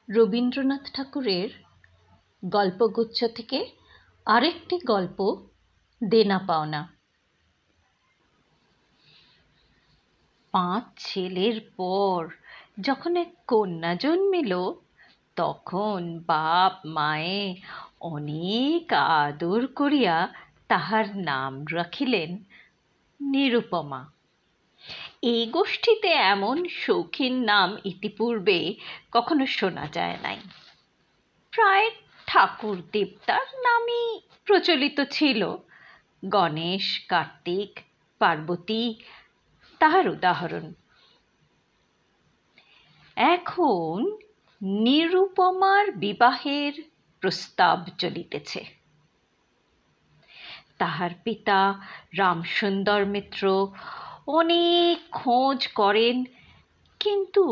রবীন্দ্রনাথ ঠাকুরের গল্পগুচ্ছ থেকে আরেকটি গল্প, দেনা পাওনা। 5 ছেলের পর যখন এক কন্যা জন্মিল, তখন বাপ মায়ে অনেক আদর করিয়া তাহার নাম রাখিলেন নিরুপমা। এই গোষ্ঠীতে এমন শৌখিন নাম ইতিপূর্বে কখনো শোনা যায় নাই। প্রায় ঠাকুর দেবতার নামই প্রচলিত ছিল। গণেশ, কার্তিক, পার্বতী তাহার উদাহরণ। এখন নিরুপমার বিবাহের প্রস্তাব চলিতেছে। তাহার পিতা রামসুন্দর মিত্র অনেক খোঁজ করেন, কিন্তু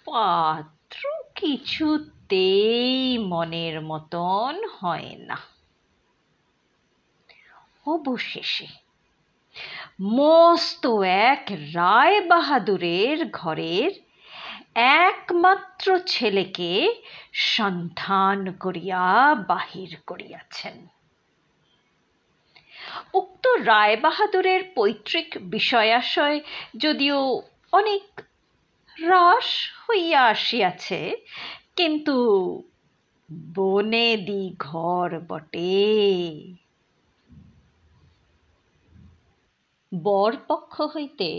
পাত্র কিছুতেই মনের মতন হয় না। অবশেষে মস্ত এক রায় বাহাদুরের ঘরের একমাত্র ছেলেকে সন্ধান করিয়া বাহির করিয়াছেন। উক্ত রায় বাহাদুরের পৈতৃক বিষয়াশয় যদিও অনেক হ্রাস হইয়া আসিয়াছে, কিন্তু বনেদি ঘর বটে। বর পক্ষ হইতে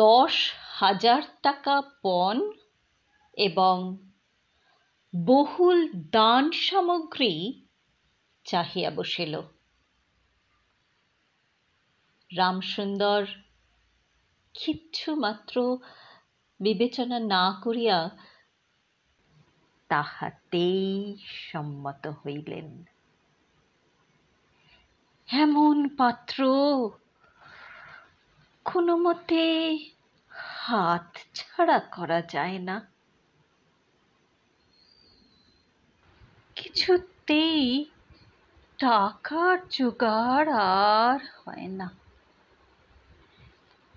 10,000 টাকা পণ এবং বহুল দান সামগ্রী চাহিয়া বসিল। রামসুন্দর কিচ্ছু মাত্র বিবেচনা না করিয়া তাহাতেই সম্মত হইলেন। এমন পাত্র কোনো মতে হাত ছাড়া করা যায় না। কিছুতেই টাকার জোগাড় আর হয় না।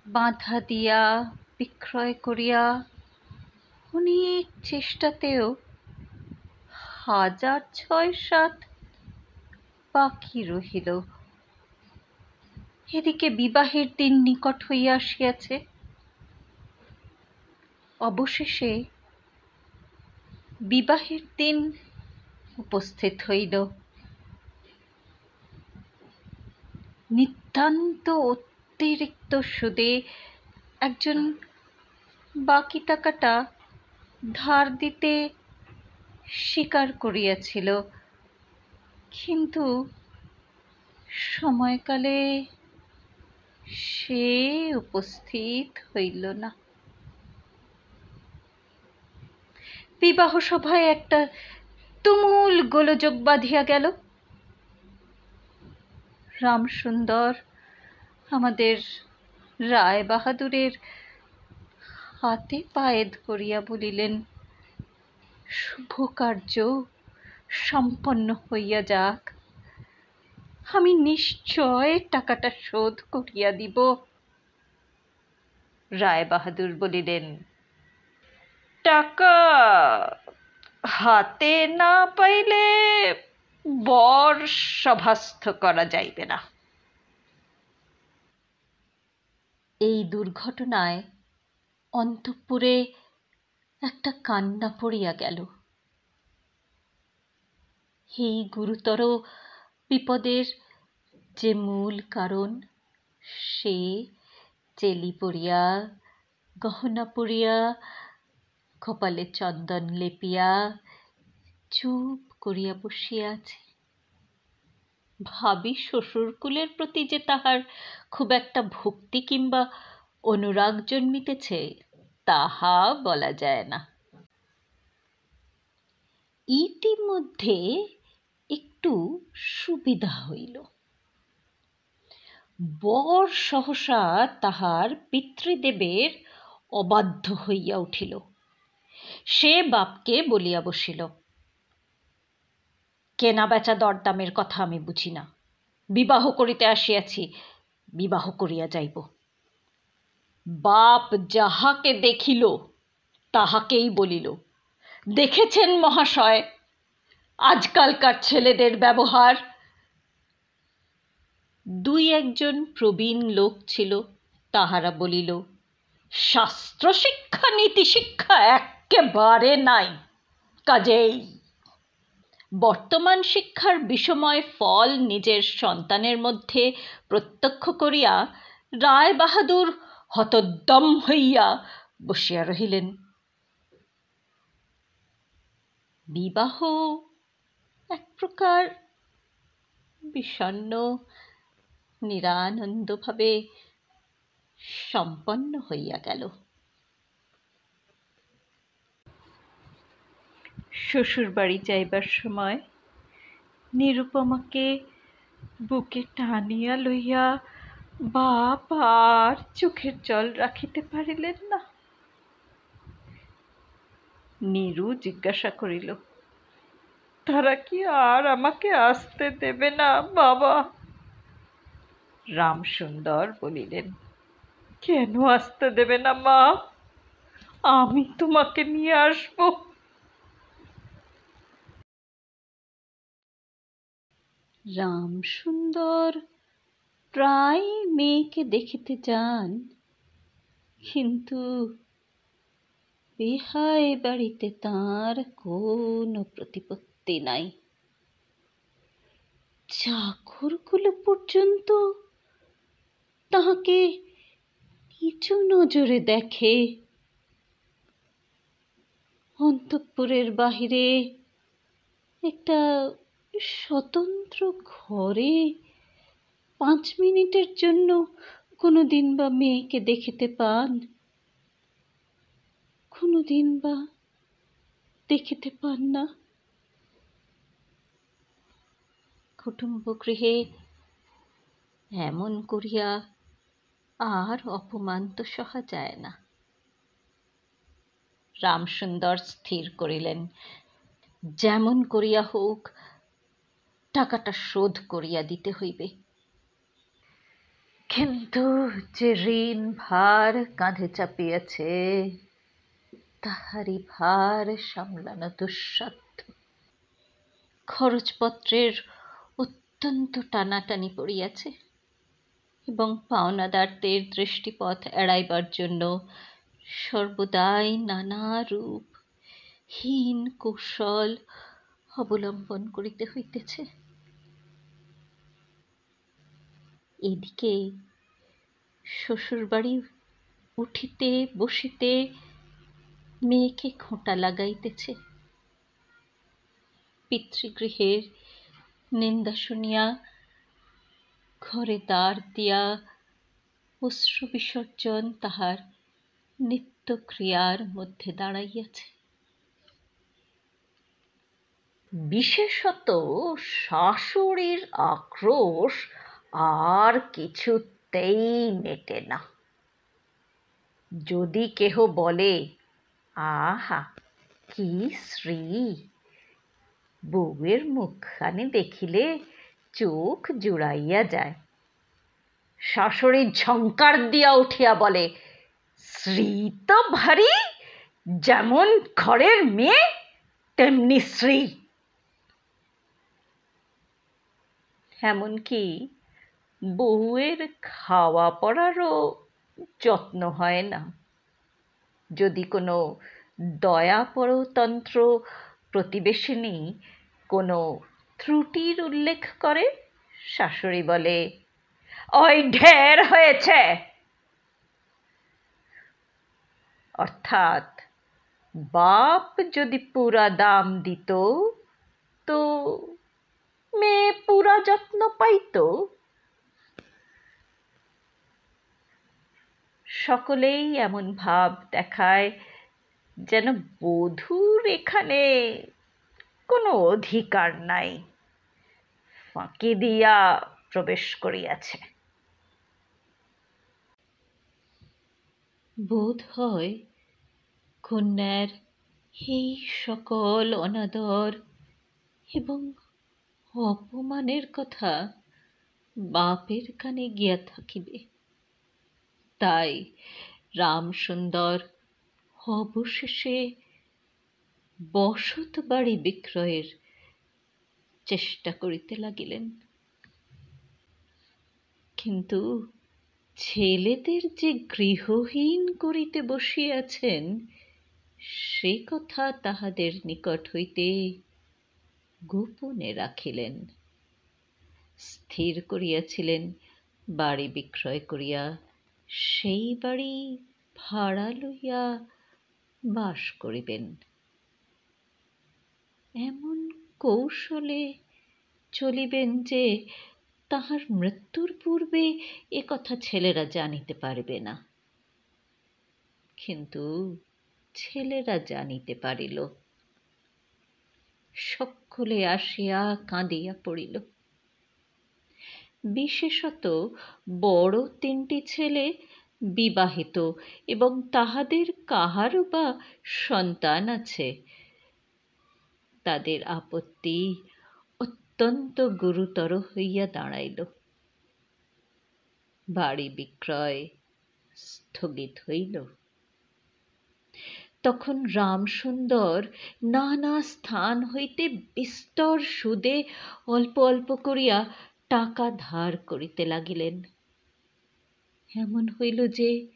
বাঁধা দিয়া বিক্রয় করিয়া অনেক চেষ্টাতেও 6,7 বাকি রহিল। এদিকে বিবাহের দিন নিকট হইয়া আসিয়াছে। অবশেষে বিবাহের দিন উপস্থিত হইল। নিতান্ত অতিরিক্ত সুদে একজন বাকি টাকাটা ধার দিতে স্বীকার করিয়াছিল, কিন্তু সময়কালে সে উপস্থিত হইল না। বিবাহ সভায় একটা তুমুল গোলযোগ বাঁধিয়া গেল। রামসুন্দর আমাদের রায় বাহাদুরের হাতে পায়ে ধরিয়া বলিলেন, শুভ কার্য সম্পন্ন হইয়া যাক, আমি নিশ্চয় টাকাটা শোধ করিয়া দিব। রায় বাহাদুর বলিলেন, টাকা হাতে না পাইলে বর সভাস্থ করা যাইবে না। এই দুর্ঘটনায় অন্তঃপুরে একটা কান্না পড়িয়া গেল। এই গুরুতর বিপদের যে মূল কারণ, সে চেলি পরিয়া, গহনা পরিয়া, কপালে চন্দন লেপিয়া চুপ করিয়া বসিয়া আছে। ভাবি শ্বশুরকুলের প্রতি যে তাহার খুব একটা ভক্তি কিংবা অনুরাগ জন্মিতেছে, তাহা বলা যায় না। ইতিমধ্যে একটু সুবিধা হইল। বর সহসা তাহার পিতৃদেবের অবাধ্য হইয়া উঠিল। সে বাপকে বলিয়া বসিল, কেনা বেচা দরদামের কথা আমি বুঝি না। বিবাহ করিতে আসিয়াছি, বিবাহ করিয়া যাইব। বাপ যাহাকে দেখিল তাহাকেই বলিল, দেখেছেন মহাশয় আজকালকার ছেলেদের ব্যবহার। দুই একজন প্রবীণ লোক ছিল, তাহারা বলিল, শাস্ত্র শিক্ষা নীতি শিক্ষা এক্কেবারে নাই, কাজেই বর্তমান শিক্ষার বিষময় ফল নিজের সন্তানের মধ্যে প্রত্যক্ষ করিয়া রায় বাহাদুর হতোদ্যম হইয়া বসিয়া রহিলেন। বিবাহ এক প্রকার বিষণ্ণ নিরানন্দভাবে সম্পন্ন হইয়া গেল। শ্বশুর বাড়ি যাইবার সময় নিরুপমাকে বুকে টানিয়া লইয়া বাপ আর চোখের জল রাখিতে পারিলেন না। নীরু জিজ্ঞাসা করিল, তারা কি আর আমাকে আসতে দেবে না বাবা? রামসুন্দর বলিলেন, কেন আসতে দেবে না মা? আমি তোমাকে নিয়ে আসব। রামসুন্দর প্রায় মেয়েকে দেখিতে যান, কিন্তু বেহাই বাড়িতে তাঁর কোনো প্রতিপত্তি নাই। চাকরগুলো পর্যন্ত তাহাকে নিচু নজরে দেখে। অন্তঃপুরের বাহিরে একটা স্বতন্ত্র ঘরে 5 মিনিটের জন্য কোনোদিন বা মেয়েকে দেখিতে পান, কোনোদিন বা দেখিতে পান না। কুটুম্বগৃহে এমন করিয়া আর অপমান তো সহা যায় না। রামসুন্দর স্থির করিলেন, যেমন করিয়া হোক টাকাটা শোধ করিয়া দিতে হইবে। কিন্তু যে ঋণ ভার কাঁধে চাপিয়াছে, তাহারই ভার সামলানো দুঃসাধ্য। খরচপত্রের অত্যন্ত টানাটানি পড়িয়াছে এবং পাওনাদারদের দৃষ্টিপথ এড়াইবার জন্য সর্বদাই নানা রূপ হীন কৌশল অবলম্বন করিতে হইতেছে। এদিকে শ্বশুরবাড়ি উঠিতে বসিতে মেয়েকে খোঁটা লাগাইতেছে। পিতৃগৃহের নিন্দা শুনিয়া ঘরে দ্বার দিয়া অশ্রু বিসর্জন তাহার নিত্যক্রিয়ার মধ্যে দাঁড়াইয়াছে। বিশেষত শাশুড়ির আক্রোশ আর কিছুতেই মেটে না। যদি কেহ বলে, আহা কি শ্রী, বউয়ের মুখখানি দেখিলে চোখ জুড়াইয়া যায়, শাশুড়ি ঝংকার দিয়া উঠিয়া বলে, শ্রী তো ভারী, যেমন ঘরের মেয়ে তেমনি শ্রী। এমনকি বউয়ের খাওয়া পড়ারও যত্ন হয় না। যদি কোনো দয়াপরতন্ত্র প্রতিবেশিনী কোনো ত্রুটির উল্লেখ করে, শাশুড়ি বলে, ওই ঢের হয়েছে। অর্থাৎ বাপ যদি পুরা দাম দিত তো মেয়ে পুরা যত্ন পাইত। সকলেই এমন ভাব দেখায় যেন বধূর এখানে কোনো অধিকার নাই, ফাঁকি দিয়া প্রবেশ করিয়াছে। বোধ হয় কন্যার এই সকল অনাদর এবং অপমানের কথা বাপের কানে গিয়া থাকিবে। তাই রামসুন্দর অবশেষে বসত বাড়ি বিক্রয়ের চেষ্টা করিতে লাগিলেন। কিন্তু ছেলেদের যে গৃহহীন করিতে বসিয়াছেন, সে কথা তাহাদের নিকট হইতে গোপনে রাখিলেন। স্থির করিয়াছিলেন বাড়ি বিক্রয় করিয়া সেই বাড়ি ভাড়া লইয়া বাস করিবেন। এমন কৌশলে চলিবেন যে তাহার মৃত্যুর পূর্বে এ কথা ছেলেরা জানিতে পারিবে না। কিন্তু ছেলেরা জানিতে পারিল। সকলে আসিয়া কাঁদিয়া পড়িল। বিশেষত বড় তিনটি ছেলে বিবাহিত এবং তাহাদের কাহারও বা সন্তান আছে। তাদের আপত্তি অত্যন্ত গুরুতর হইয়া দাঁড়াইল। বাড়ি বিক্রয় স্থগিত হইল। তখন রামসুন্দর নানা স্থান হইতে বিস্তর সুদে অল্প অল্প করিয়া টাকা ধার করিতে লাগিলেন। এমন হইল যে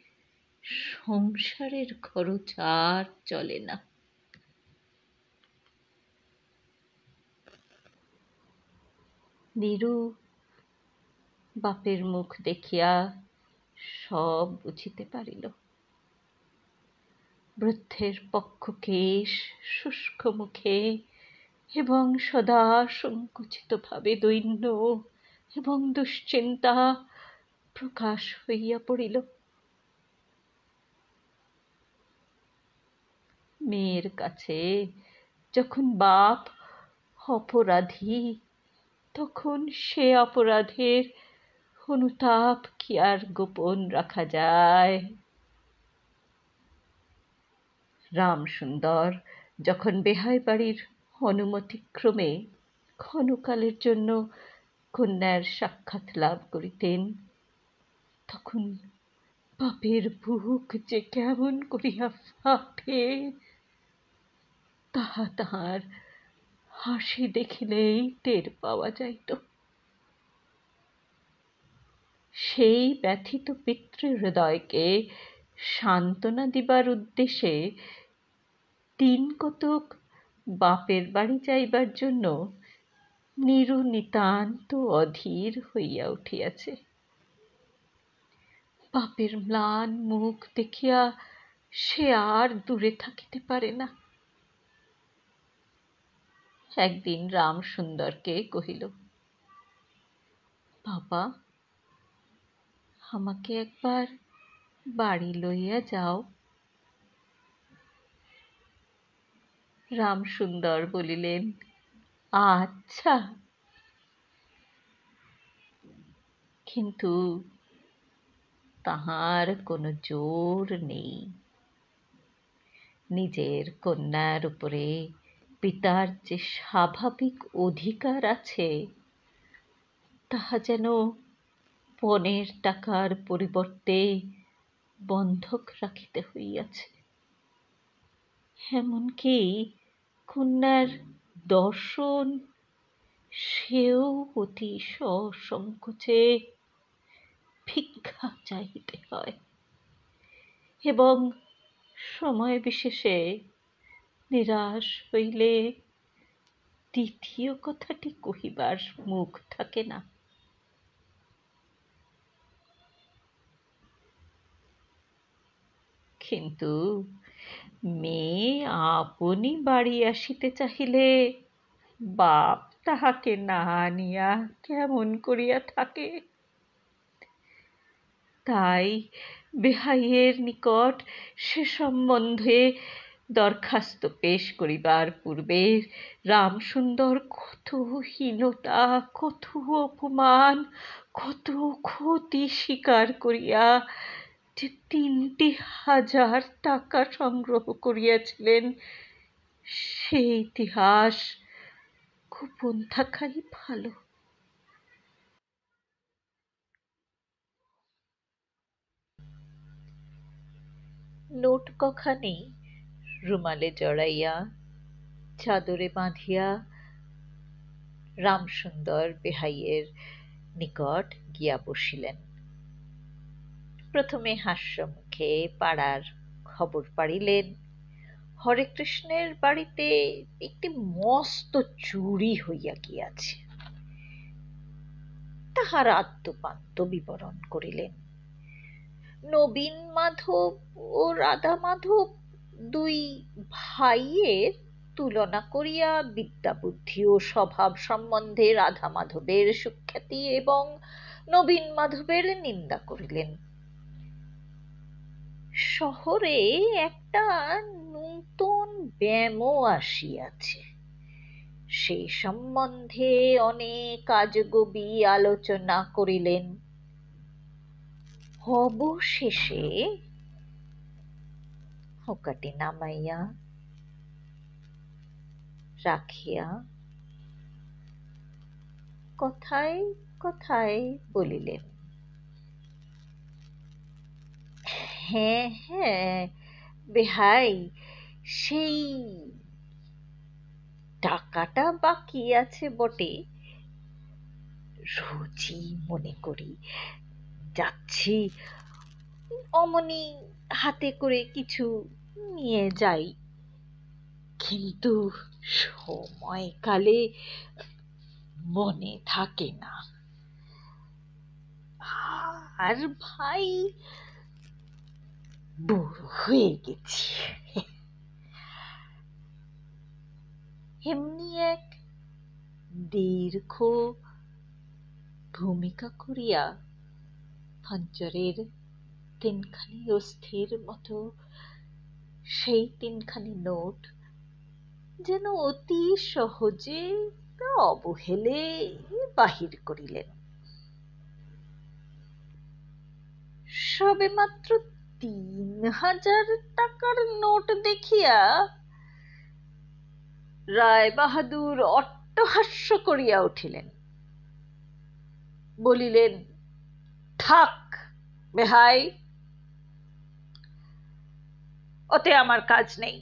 সংসারের খরচ আর চলে না। নীরু বাপের মুখ দেখিয়া সব বুঝিতে পারিল। বৃদ্ধের পক্ষকেশ শুষ্ক মুখে এবং সদা সংকুচিত ভাবে দৈন্য এবং দুশ্চিন্তা প্রকাশ হইয়া পড়িল। মেয়ের কাছে যখন বাপ অপরাধী, তখন সে অপরাধের অনুতাপ কি আর গোপন রাখা যায়? রামসুন্দর যখন বেহাই বাড়ির অনুমতিক্রমে ক্ষণকালের জন্য কন্যার সাক্ষাৎ লাভ করিতেন, তখন বাপের বুক যে কেমন করিয়া ফাঁপে তাহা তাহার হাসি দেখিলেই টের পাওয়া যাইত। সেই ব্যথিত পিতৃহৃদয়কে সান্ত্বনা দিবার উদ্দেশ্যে দিন কতক বাপের বাড়ি যাইবার জন্য নীরু নিতান্ত অধীর হইয়া উঠিয়াছে। বাপের ম্লান মুখ দেখিয়া সে আর দূরে থাকিতে পারে না। একদিন রামসুন্দরকে কহিল, বাবা, আমাকে একবার বাড়ি লইয়া যাও। রামসুন্দর বলিলেন, আচ্ছা। কিন্তু তাহার কোনো জোর নেই। নিজের কন্যার উপরে পিতার যে স্বাভাবিক অধিকার আছে, তাহা যেন পণের টাকার পরিবর্তে বন্ধক রাখিতে হইয়াছে। এমনকি কন্যার দর্শন, সেও অতি সসংকোচে ভিক্ষা চাহিতে হয় এবং সময় বিশেষে নিরাশ হইলে দ্বিতীয় কথাটি কহিবার মুখ থাকে না। কিন্তু মেয়ে আপনি বাড়ি আসিতে চাহিলে বাপ তাহাকে না আনিয়া কেমন করিয়া থাকে? তাই বেহাইয়ের নিকট সে সম্বন্ধে দরখাস্ত পেশ করিবার পূর্বে রামসুন্দর কত হীনতা, কত অপমান, কত ক্ষতি স্বীকার করিয়া যে ৩,০০০ টাকা সংগ্রহ করিয়াছিলেন, সে ইতিহাস গোপন থাকাই ভালো। নোট কখানি রুমালে জড়াইয়া চাদরে বাঁধিয়া রামসুন্দর বেহাইয়ের নিকট গিয়া বসিলেন। প্রথমে হাস্যমুখে পাড়ার খবর পাড়িলেন, হরেকৃষ্ণের বাড়িতে একটি মস্ত চুরি হইয়া গিয়াছে। তাহার আদ্যোপান্ত বিবরণ করিলেন। নবীন মাধব ও রাধা মাধব দুই ভাইয়ের তুলনা করিয়া বিদ্যা বুদ্ধি ও স্বভাব সম্বন্ধে রাধা মাধবের সুখ্যাতি এবং নবীন মাধবের নিন্দা করিলেন। শহরে একটা নূতন ব্যামো আসিয়াছে, সেই সম্বন্ধে অনেক আজগুবি আলোচনা করিলেন। অবশেষে হুঁকাটি নামাইয়া রাখিয়া কথায় কথায় বলিলেন, হ্যাঁ হ্যাঁ বেহাই, সেই টাকাটা বাকি আছে বটে। রোজই মনে করি যাচ্ছি, অমনি হাতে করে কিছু নিয়ে যাই, কিন্তু সময়কালে মনে থাকে না। আর ভাই বুড়ো হয়ে গেছি। এমনি এক দীর্ঘ ভূমিকা করিয়া পঞ্চরের তিনখানি অস্থির মতো সেই তিনখানি নোট যেন অতি সহজে অবহেলে বাহির করিলেন। সবে মাত্র ৩,০০০ টাকার নোট দেখিয়া রায় বাহাদুর অট্টহাস্য করিয়া উঠিলেন, বলিলেন, থাক বেহাই, ওতে আমার কাজ নেই।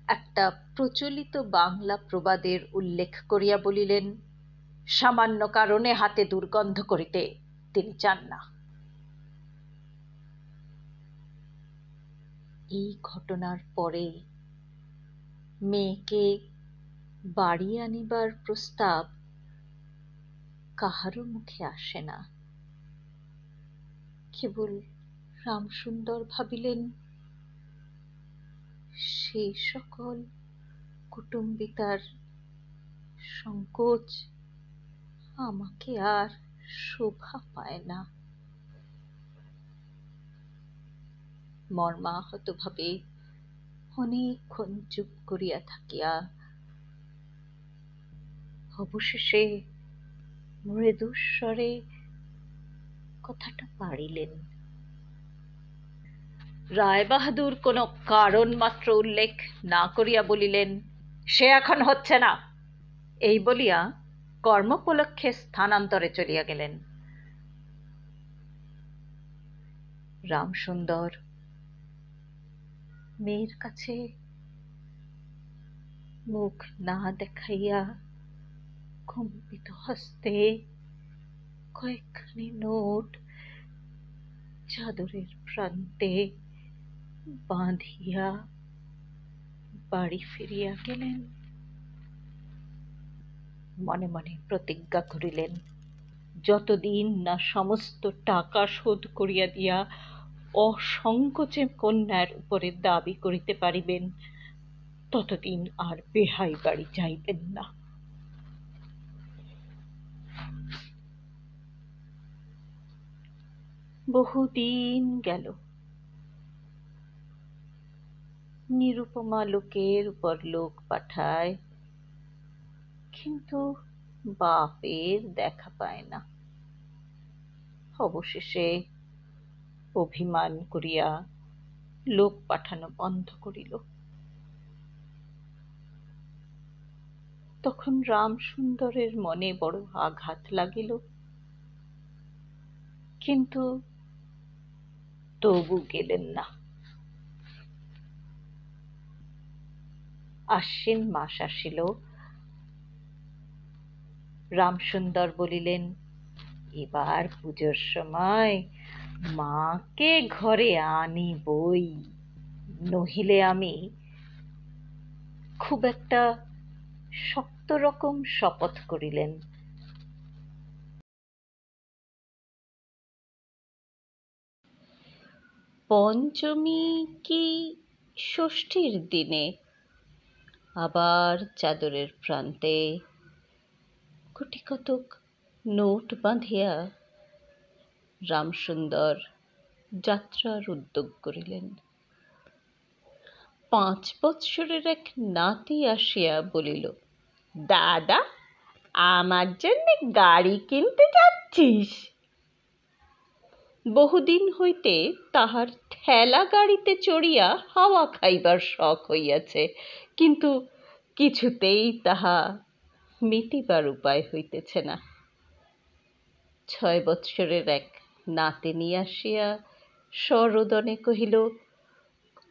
একটা প্রচলিত বাংলা প্রবাদের উল্লেখ করিয়া বলিলেন, সামান্য কারণে হাতে দুর্গন্ধ করিতে তিনি চান না। এই ঘটনার পরে মেয়েকে বাড়ি আনিবার প্রস্তাব কাহারও মুখে আসে না। কেবল রামসুন্দর ভাবিলেন, সেই সকল কুটুম্বিতার সংকোচ আমাকে আর শোভা পায় না। মর্মাহতভাবে অনেকক্ষণ চুপ করিয়া থাকিয়া অবশেষে মৃদুস্বরে কথাটা পাড়িলেন। রায় বাহাদুর কোনো কারণ মাত্র উল্লেখ না করিয়া বলিলেন, সে এখন হচ্ছে না। এই বলিয়া কর্মোপলক্ষে স্থানান্তরে চলিয়া গেলেন। রামসুন্দর মেয়ের কাছে মুখ না দেখাইয়া কম্পিত হস্তে কয়েকখানি নোট চাদরের প্রান্তে বাঁধিয়া বাড়ি ফিরিয়া গেলেন। মনে মনে প্রতিজ্ঞা করিলেন, যতদিন না সমস্ত টাকা শোধ করিয়া দিয়া অসংকোচে কন্যার উপরে দাবি করিতে পারিবেন, ততদিন আর বেহাই বাড়ি যাইবেন না। বহুদিন গেল। নিরুপমা লোকের উপর লোক পাঠায়, কিন্তু বাপের দেখা পায় না। অবশেষে অভিমান করিয়া লোক পাঠানো বন্ধ করিল। তখন রামসুন্দরের মনে বড় আঘাত লাগিল, কিন্তু তবু গেলেন না। আশ্বিন মাস আসিল। রামসুন্দর বলিলেন, এবার পুজোর সময় মাকে ঘরে আনিবই, নহিলে আমি। খুব একটা শক্ত রকম শপথ করিলেন। পঞ্চমী কি ষষ্ঠীর দিনে আবার চাদরের প্রান্তে কোটি কতক নোট বাঁধিয়া রামসুন্দর যাত্রার উদ্যোগ করিলেন। 5 বৎসরের এক নাতি আসিয়া বলিল, দাদা, আমার জন্য গাড়ি কিনতে যাচ্ছিস? বহুদিন হইতে তাহার ঠেলা গাড়িতে চড়িয়া হাওয়া খাইবার শখ হইয়াছে, কিন্তু কিছুতেই তাহা মিটিবার উপায় হইতেছে না। 6 বৎসরের এক নাতিনী আসিয়া সরোদনে কহিল,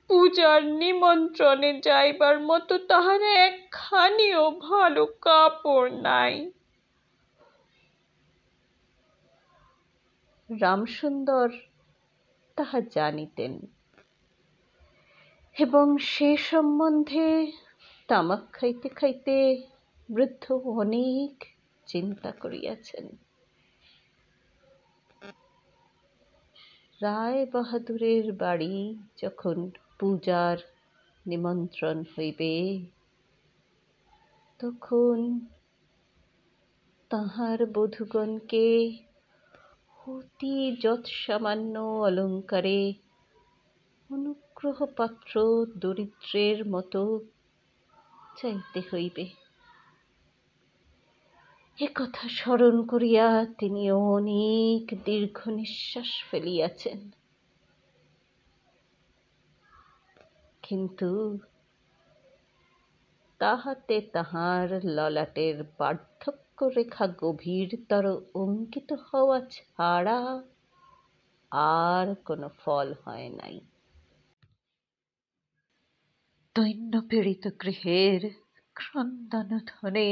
পূজার নিমন্ত্রণে যাইবার মতো তাহার একখানিও ভালো কাপড় নাই। রামসুন্দর তাহা জানিতেন এবং সে সম্বন্ধে তামাক খাইতে খাইতে বৃদ্ধ অনেক চিন্তা করিয়াছেন। রায় বাহাদুরের বাড়ি যখন পূজার নিমন্ত্রণ হইবে, তখন তাহার বধূগণকে অতি যৎসামান্য অলঙ্কারে অনুগ্রহপাত্র দরিদ্রের মতো চাইতে হইবে। একথা স্মরণ করিয়া তিনি অনেক দীর্ঘ নিঃশ্বাস ফেলিয়াছেন, কিন্তু তাহাতে তাহার ললাটের বার্ধক্য রেখা গভীরতর অঙ্কিত হওয়া ছাড়া আর কোনো ফল হয় নাই। দৈন্যপীড়িত গৃহের ক্রন্দনধ্বনি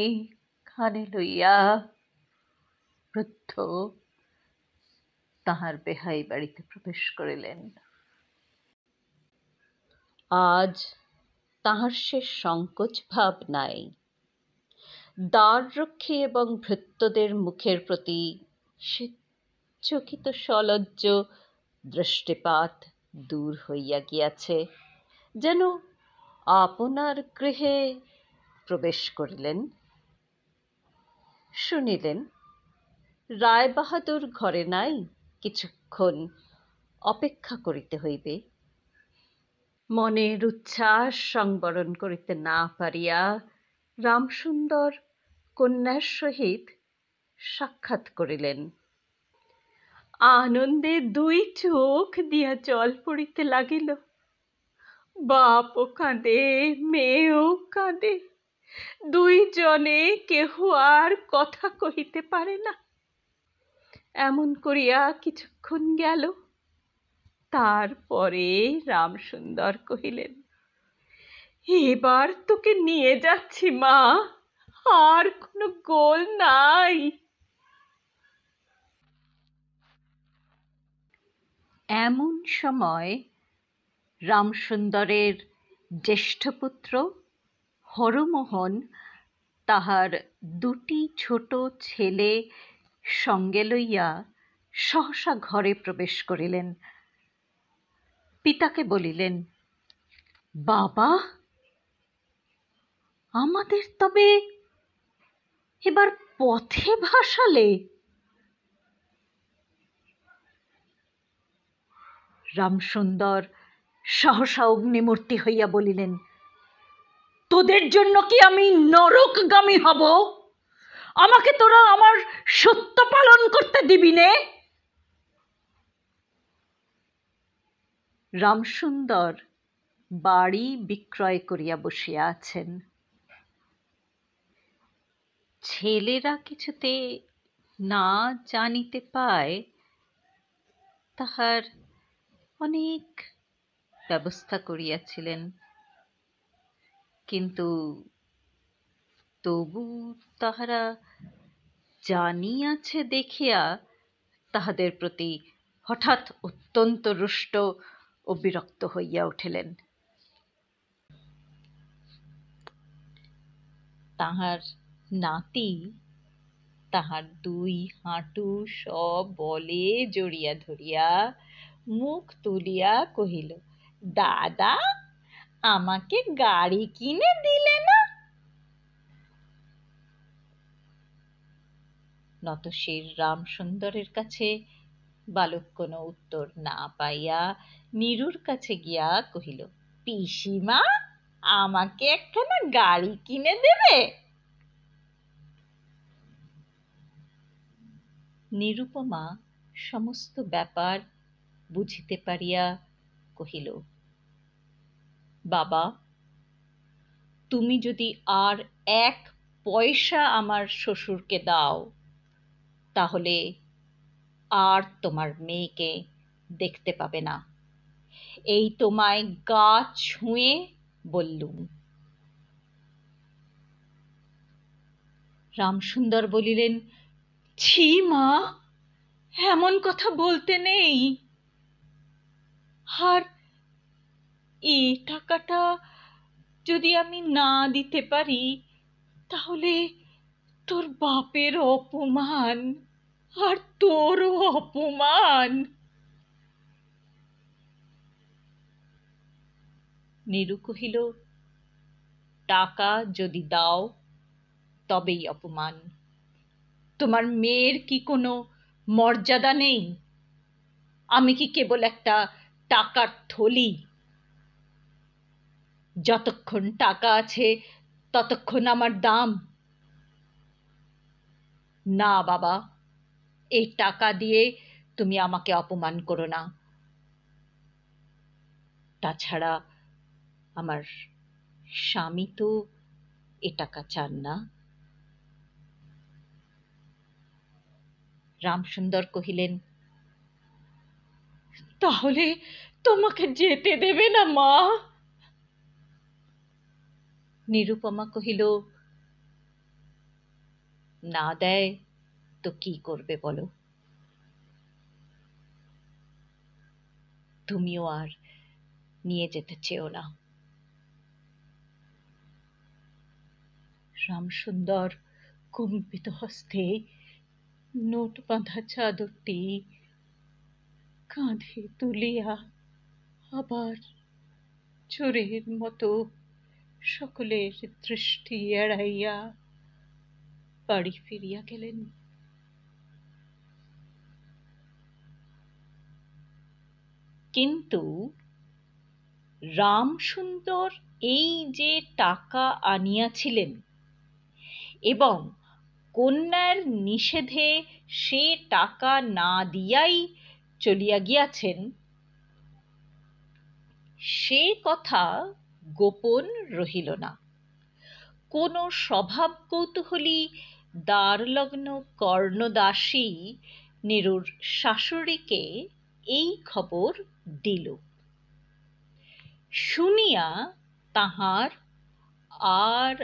কানে লইয়া বৃদ্ধ তাহার বেহাই বাড়িতে প্রবেশ করিলেন। আজ তাহার সে সংকোচ ভাব নাই। দ্বাররক্ষী এবং ভৃত্যদের মুখের প্রতি সে চকিত সলজ্জ দৃষ্টিপাত দূর হইয়া গিয়াছে, যেন আপনার গৃহে প্রবেশ করিলেন। শুনিলেন রায়বাহাদুর ঘরে নাই, কিছুক্ষণ অপেক্ষা করিতে হইবে। মনের উচ্ছ্বাস সংবরণ করিতে না পারিয়া রামসুন্দর কন্যার সহিত সাক্ষাৎ করিলেন। আনন্দে 2 চোখ দিয়া জল পড়িতে লাগিল। বাপও কাঁদে, মেয়েও কাঁদে, 2 জনে কেহ আর কথা কহিতে পারে না। এমন করিয়া কিছুক্ষণ গেল। তারপরে রামসুন্দর কহিলেন, এবার তোকে নিয়ে যাচ্ছি মা, আর কোনো গোল নাই। এমন সময় রামসুন্দরের জ্যেষ্ঠ পুত্র হরমোহন তাহার 2টি ছোট ছেলে সঙ্গে লইয়া সহসা ঘরে প্রবেশ করিলেন। পিতাকে বলিলেন, বাবা, আমাদের তবে এবার পথে ভাসালে? রামসুন্দর সহসা অগ্নিমূর্তি হইয়া বলিলেন, তোদের জন্য কি আমি নরকগামী হব? আমাকে তোরা আমার সত্য পালন করতে দিবি নে? রামসুন্দর বাড়ি বিক্রয় করিয়া বসিয়া আছেন। ছেলেরা কিছুতে না জানিতে পায় তাহার অনেক ব্যবস্থা করিয়াছিলেন। কিন্তু তবু তাহারা জানিয়াছে দেখিয়া তাহাদের প্রতি হঠাৎ অত্যন্ত রুষ্ট ও বিরক্ত হইয়া উঠিলেন। তাহার নাতি তাহার দুই হাঁটু সব বলে জড়িয়া ধরিয়া মুখ তুলিয়া কহিল, দাদা, আমাকে গাড়ি কিনে দিলে না? নতশির রামসুন্দরের কাছে বালক কোনো উত্তর না পাইয়া নীরুর কাছে গিয়া কহিল, পিসিমা, আমাকে একখানা গাড়ি কিনে দেবে? নিরুপমা সমস্ত ব্যাপার বুঝিতে পারিয়া কহিল, বাবা, তুমি যদি আর 1 পয়সা আমার শ্বশুরকে দাও, তাহলে আর তোমার মেয়েকে দেখতে পাবে না। এই তোমায় গা ছুঁয়ে বললুম। রামসুন্দর বলিলেন, ছি মা, এমন কথা বলতে নেই। আর এ টাকাটা যদি আমি না দিতে পারি, তাহলে তোর বাপের অপমান আর তোরও অপমান। নীরু কহিল, টাকা যদি দাও তবেই অপমান। তোমার মেয়ের কি কোনো মর্যাদা নেই? আমি কি কেবল একটা টাকার থলি? যতক্ষণ টাকা আছে ততক্ষণ আমার দাম। না বাবা, এই টাকা দিয়ে তুমি আমাকে অপমান করো না। তাছাড়া আমার স্বামী তো এ টাকা চান না। রামসুন্দর কহিলেন, তাহলে তোমাকে যেতে দেবে না মা? নিরুপমা কহিল, না দেয় তো কি করবে বলো? তুমিও আর নিয়ে যেতে চেও না। রামসুন্দর কম্পিত হস্তে নোট বাঁধা চাদরটি কাঁধে তুলিয়া আবার চোরের মতো সকলের দৃষ্টি এড়াইয়া বাড়ি ফিরিয়া গেলেন। কিন্তু রামসুন্দর এই যে টাকা আনিয়াছিলেন এবং কন্যার নিষেধে সে টাকা না দিয়াই চলিয়া গিয়াছেন, সে কথা গোপন রহিল না। কোন স্বভাব কৌতূহলী দ্বারলগ্ন কর্ণদাসী নীরুর শাশুড়িকে এই খবর দিল। শুনিয়া তাহার আর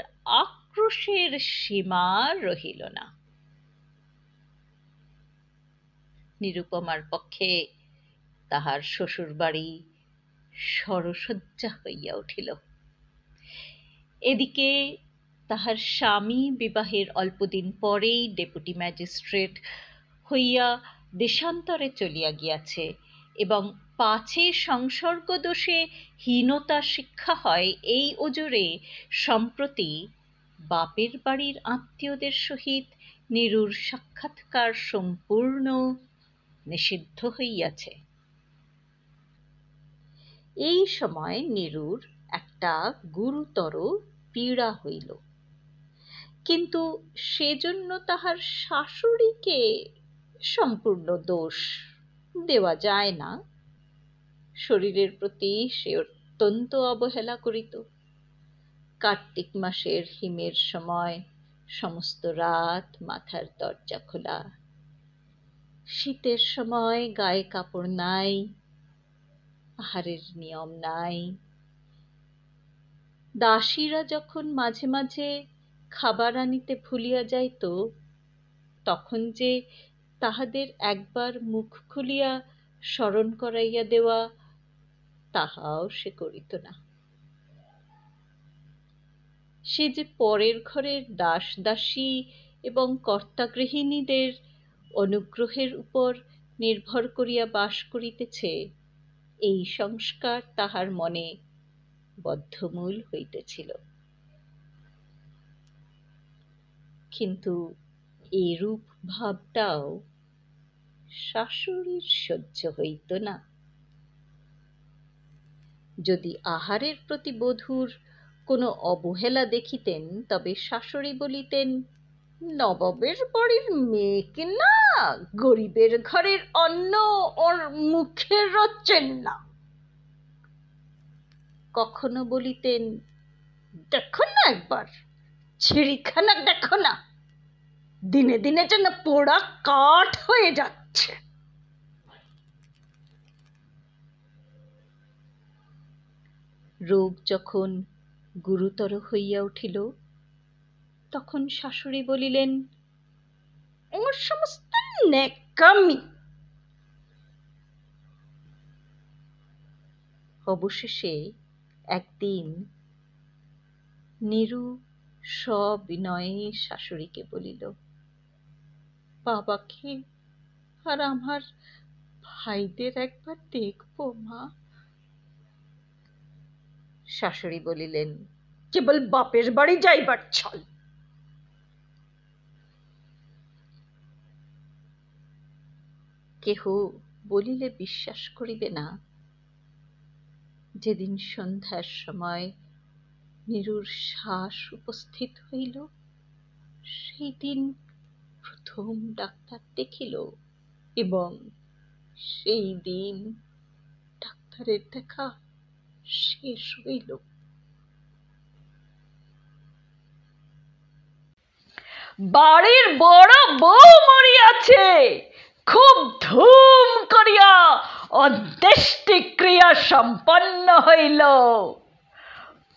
আক্রোশের সীমা রহিল না। নিরুপমার পক্ষে তাহার শ্বশুর বাড়ি সরসজ্জা হইয়া উঠিল। এদিকে তাহার স্বামী বিবাহের অল্পদিন পরেই ডেপুটি ম্যাজিস্ট্রেট হইয়া দেশান্তরে চলিয়া গিয়াছে এবং পাছে সংসর্গ দোষে হীনতা শিক্ষা হয় এই ওজরে সম্প্রতি বাপের বাড়ির আত্মীয়দের সহিত নীরুর সাক্ষাৎকার সম্পূর্ণ নিষিদ্ধ হইয়াছে। এই সময় নীরুর একটা গুরুতর পীড়া হইল, কিন্তু সেজন্য তাহার শাশুড়িকে সম্পূর্ণ দোষ দেওয়া যায় না। শরীরের প্রতি সে অত্যন্ত অবহেলা করিত। কার্তিক মাসের হিমের সময় সমস্ত রাত মাথার দরজা খোলা, শীতের সময় গায়ে কাপড় নাই, আহারের নিয়ম নাই। দাসীরা যখন মাঝে মাঝে খাবার আনিতে ভুলিয়া যাইত, তখন যে তাহাদের একবার মুখ খুলিয়া স্মরণ করাইয়া দেওয়া, তাহাও সে করিত না। সে যে পরের ঘরের দাস দাসী এবং কর্তাগৃহিণীদের অনুগ্রহের উপর নির্ভর করিয়া বাস করিতেছে, এই সংস্কার তাহার মনে বদ্ধমূল হইতেছিল। কিন্তু এরূপ ভাবটাও শাশুড়ির সহ্য হইত না। যদি আহারের প্রতি বধূর কোনো অবহেলা দেখিতেন, তবে শাশুড়ি বলিতেন, নবাবের বাড়ির মেয়েকে না, গরিবের ঘরের অন্ন ওর মুখে রোচেন না। কখনো বলিতেন, দেখো না একবার ছিঁড়িখানা, দেখো না, দিনে দিনে যেন পোড়া কাঠ হয়ে যাচ্ছে। রোগ যখন গুরুতর হইয়া উঠিল, তখন শাশুড়ি বলিলেন, ওর সমস্ত নেকামি। অবশেষে একদিন নীরু সবিনয়ে শাশুড়িকে বলিল, বাবাকে আর আমার ভাইদের একবার দেখবো মা। শাশুড়ি বলিলেন, কেবল বাপের বাড়ি যাইবার ছল। কেহ বলিলে বিশ্বাস করিবে না, যেদিন সন্ধ্যার সময় নীরুর শ্বাস উপস্থিত হইল, সেই দিন প্রথম ডাক্তার দেখিল, এবং সেই দিন ডাক্তারের দেখা শেষ হইল। বাড়ির বড় বউ মরিয়াছে, খুব ধুম করিয়া অন্ত্যেষ্টিক্রিয়া সম্পন্ন হইল।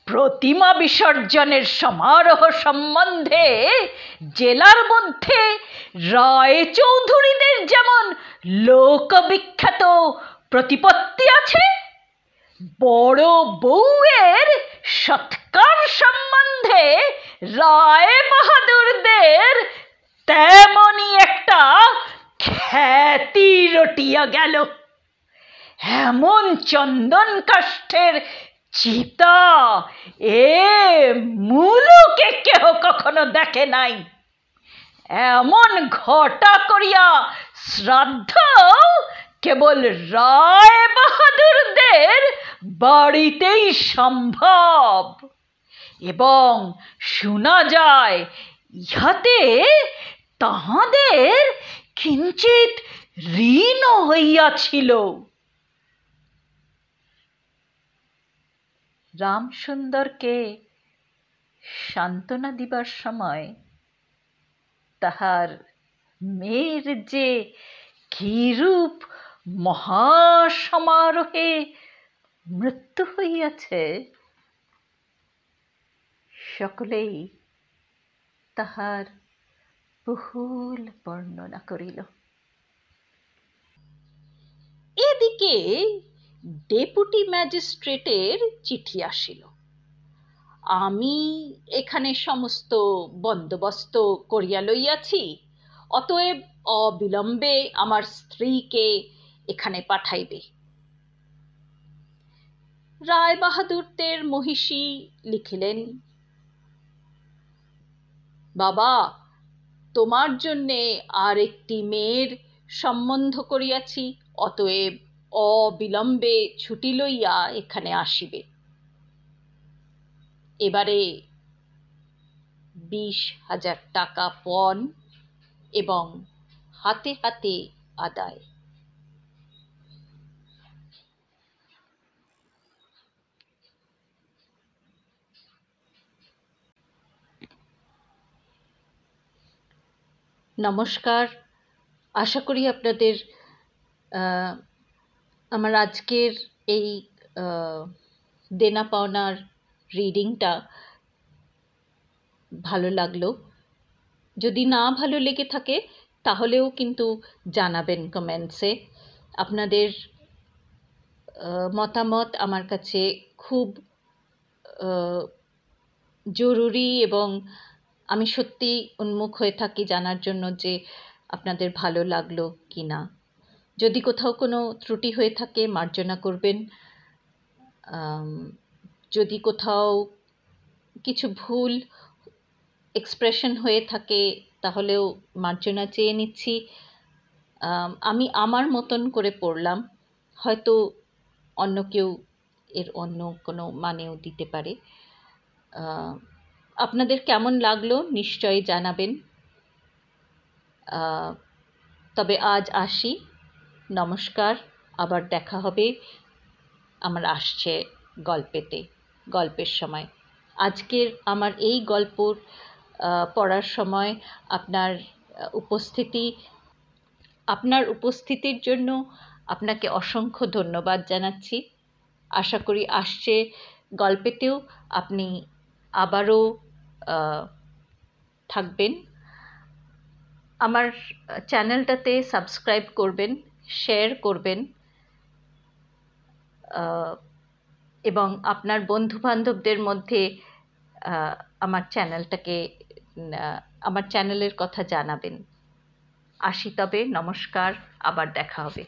প্রতিমা বিসর্জনের সমারোহ সম্বন্ধে জেলার মধ্যে রায়চৌধুরীদের যেমন লোকবিখ্যাত প্রতিপত্তি আছে, বড় বউয়ের সৎকার সম্বন্ধে রায় বাহাদুরদের তেমনি একটা খ্যাতি রটিয়া গেল। এমন চন্দন কাষ্ঠের চিতা এ মুলুকে কেহ কখনো দেখে নাই। এমন ঘটা করিয়া শ্রাদ্ধ কেবল রায় বাহাদুরদের বাড়িতেই সম্ভব, এবং শোনা যায় ইহাতে তাহাদের কিঞ্চিত ঋণও হইয়াছিল। রামসুন্দরকে সান্ত্বনা দিবার সময় তাহার মেয়ের যে কিরূপ মহাসমারোহে মৃত্যু হইয়াছে, সকলেই তাহার বহুল বর্ণনা করিল। এদিকে ডেপুটি ম্যাজিস্ট্রেটের চিঠি আসিল। আমি এখানে সমস্ত বন্দোবস্ত করিয়া লইয়াছি, অতএব অবিলম্বে আমার স্ত্রীকে এখানে পাঠাইবে। রায় বাহাদুরদের মহিষী লিখিলেন, বাবা, তোমার জন্যে আর একটি মেয়ের সম্বন্ধ করিয়াছি, অতএব অবিলম্বে ছুটি লইয়া এখানে আসিবে। এবারে 20,000 টাকা পণ এবং হাতে হাতে আদায়। নমস্কার, আশা করি আপনাদের আমার আজকের এই দেনা পাওনার রিডিংটা ভালো লাগলো। যদি না ভালো লেগে থাকে তাহলেও কিন্তু জানাবেন কমেন্টসে। আপনাদের মতামত আমার কাছে খুব জরুরি, এবং আমি সত্যি উন্মুখ হয়ে থাকি জানার জন্য যে আপনাদের ভালো লাগলো কি না। যদি কোথাও কোনো ত্রুটি হয়ে থাকে মার্জনা করবেন। যদি কোথাও কিছু ভুল এক্সপ্রেশন হয়ে থাকে তাহলেও মার্জনা চেয়ে নিচ্ছি। আমি আমার মতন করে পড়লাম, হয়তো অন্য কেউ এর অন্য কোনো মানেও দিতে পারে। আপনাদের কেমন লাগলো নিশ্চয়ই জানাবেন। তবে আজ আসি, নমস্কার, আবার দেখা হবে আমার আসছে গল্পের সময়। আজকের আমার এই গল্প পড়ার সময় আপনার উপস্থিতির জন্য আপনাকে অসংখ্য ধন্যবাদ জানাচ্ছি। আশা করি আসছে গল্পেতেও আপনি আবারও থাকবেন। আমার চ্যানেলটাতে সাবস্ক্রাইব করবেন, শেয়ার করবেন, এবং আপনার বন্ধুবান্ধবদের মধ্যে আমার চ্যানেলের কথা জানাবেন। আসি তবে, নমস্কার, আবার দেখা হবে।